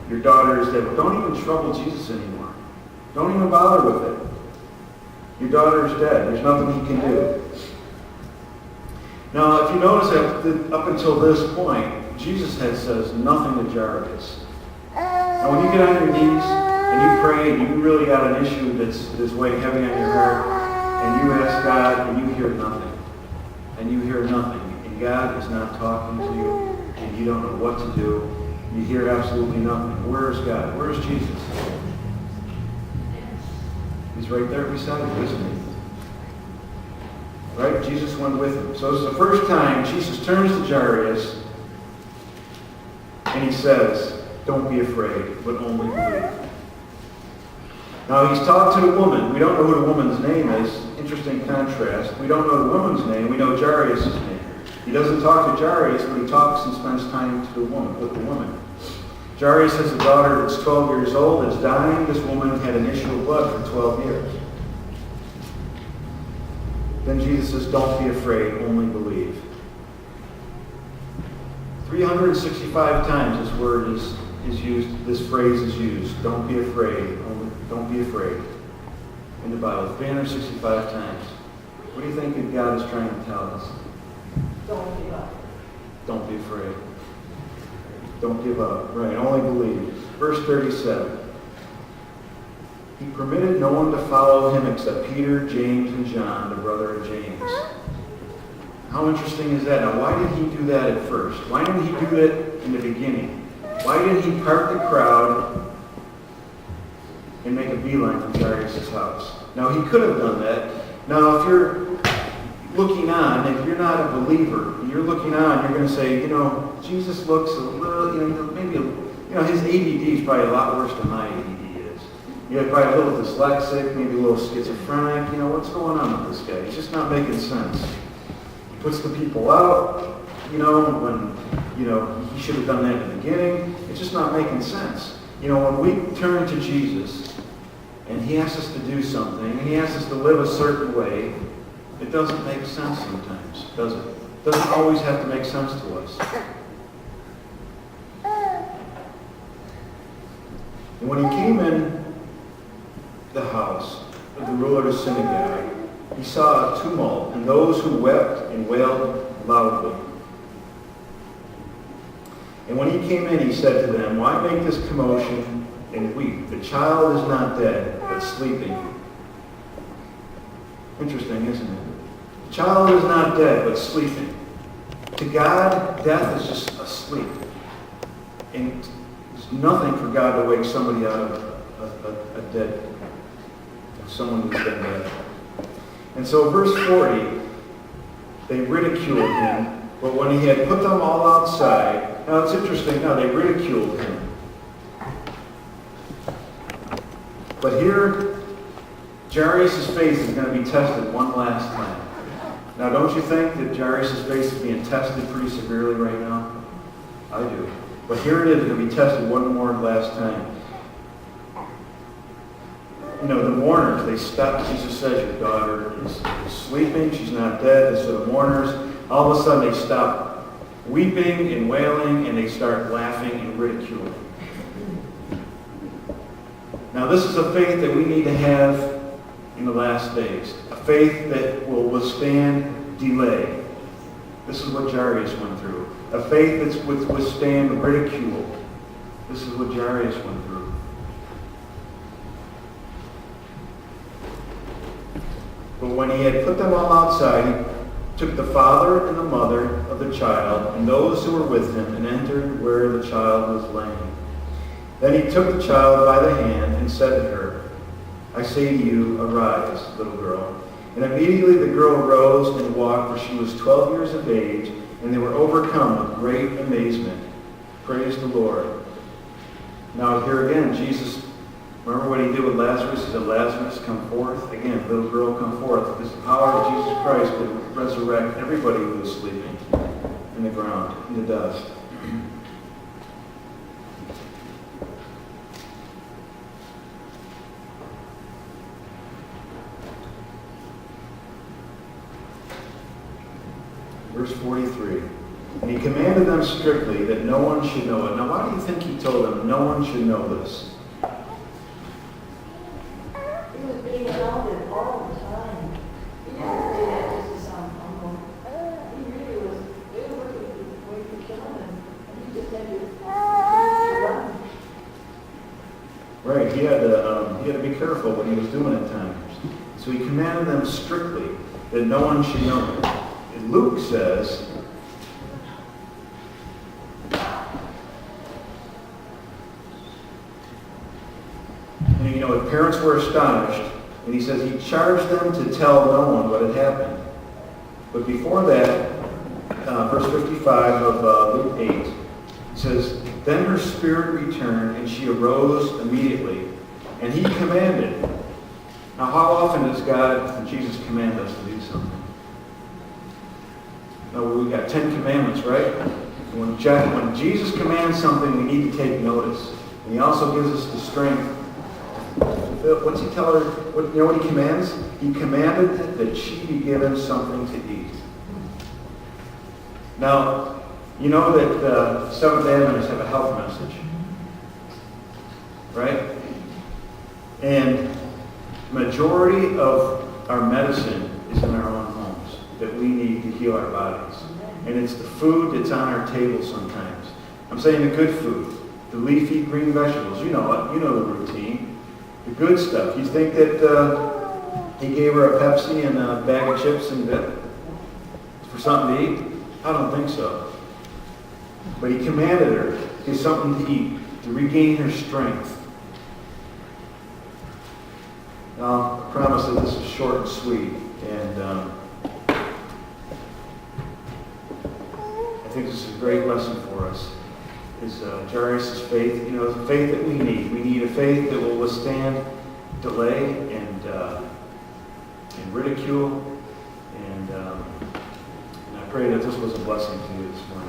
Your daughter is dead. But don't even trouble Jesus anymore. Don't even bother with it. Your daughter is dead. There's nothing he can do. Now, if you notice that up until this point, Jesus says nothing to Jairus. Now, when you get on your knees and you pray and you really got an issue that's weighing heavy on your heart, and you ask God and you hear nothing, and God is not talking to you, and you don't know what to do, you hear absolutely nothing. Where is God? Where is Jesus? He's right there beside you, isn't he? Right? Jesus went with him. So this is the first time Jesus turns to Jairus and he says, don't be afraid, but only believe. Now he's talked to the woman. We don't know who the woman's name is. Interesting contrast. We don't know the woman's name. We know Jairus' name. He doesn't talk to Jairus, but he talks and spends time with the woman. Jairus has a daughter that's 12 years old, is dying. This woman had an issue of blood for 12 years. Then Jesus says, don't be afraid, only believe. 365 times this word is used, this phrase is used. Don't be afraid, don't be afraid. In the Bible, 365 times. What do you think that God is trying to tell us? Don't give up. Don't be afraid. Don't give up. Right, only believe. Verse 37. He permitted no one to follow him except Peter, James, and John, the brother of James. How interesting is that? Now, why did he do that at first? Why didn't he do it in the beginning? Why didn't he part the crowd and make a beeline from Jairus' house? Now, he could have done that. Now, if you're looking on, if you're not a believer, you're looking on, you're going to say, Jesus looks a little, maybe, his ADD is probably a lot worse than my ADD is. Probably a little dyslexic, maybe a little schizophrenic. What's going on with this guy? He's just not making sense. He puts the people out, when, he should have done that in the beginning. It's just not making sense. When we turn to Jesus and he asks us to do something, and he asks us to live a certain way, it doesn't make sense sometimes, does it? It doesn't always have to make sense to us. And when he came in the house of the ruler of the synagogue, he saw a tumult, and those who wept and wailed loudly. And when he came in, he said to them, why make this commotion and weep? The child is not dead, but sleeping. Interesting, isn't it? The child is not dead, but sleeping. To God, death is just asleep. And there's nothing for God to wake somebody out of a dead, someone who's been dead. And so verse 40, they ridiculed him, but when he had put them all outside, now it's interesting, now they ridiculed him. But here, Jairus' faith is going to be tested one last time. Now, don't you think that Jairus' faith is being tested pretty severely right now? I do. But here it is going to be tested one more last time. The mourners, they stopped. Jesus says, your daughter is sleeping. She's not dead. So the mourners, all of a sudden, they stop weeping and wailing, and they start laughing and ridiculing. Now, this is a faith that we need to have in the last days. A faith that will withstand delay. This is what Jairus went through. A faith that's withstand ridicule. This is what Jairus went through. But when he had put them all outside, he took the father and the mother of the child and those who were with him and entered where the child was laying. Then he took the child by the hand and said to her, I say to you, arise, little girl. And immediately the girl rose and walked, for she was 12 years of age, and they were overcome with great amazement. Praise the Lord. Now here again, Jesus, remember what he did with Lazarus? He said, Lazarus, come forth. Again, little girl, come forth. Because the power of Jesus Christ could resurrect everybody who was sleeping in the ground, in the dust. Verse 43. And he commanded them strictly that no one should know it. Now, why do you think he told them no one should know this? He was being around it all the time. He didn't say that just to sound humble. He really was, they were waiting to kill him, and he just had to run. Right, he had to be careful what he was doing at times. So he commanded them strictly that no one should know it. And Luke says, and you know, the parents were astonished, and he says he charged them to tell no one what had happened. But before that, verse 55 of Luke 8, it says, then her spirit returned, and she arose immediately, and he commanded. Now, how often does God and Jesus command us to do something? Now, we got 10 commandments, right? When Jesus commands something, we need to take notice. And he also gives us the strength. What's he tell her? You know what he commands? He commanded that she be given something to eat. Now, you know that Seventh-day Adventists have a health message, right? And majority of our medicine is in our own homes that we need to heal our bodies. And it's the food that's on our table sometimes. I'm saying the good food, the leafy green vegetables. You know it. You know the routine. The good stuff. You think that he gave her a Pepsi and a bag of chips and dip for something to eat? I don't think so. But he commanded her to get something to eat, to regain her strength. Now, I promise that this is short and sweet, and I think this is a great lesson for us. Is Jairus' faith, you know, the faith that we need. We need a faith that will withstand delay and ridicule, and I pray that this was a blessing to you this morning.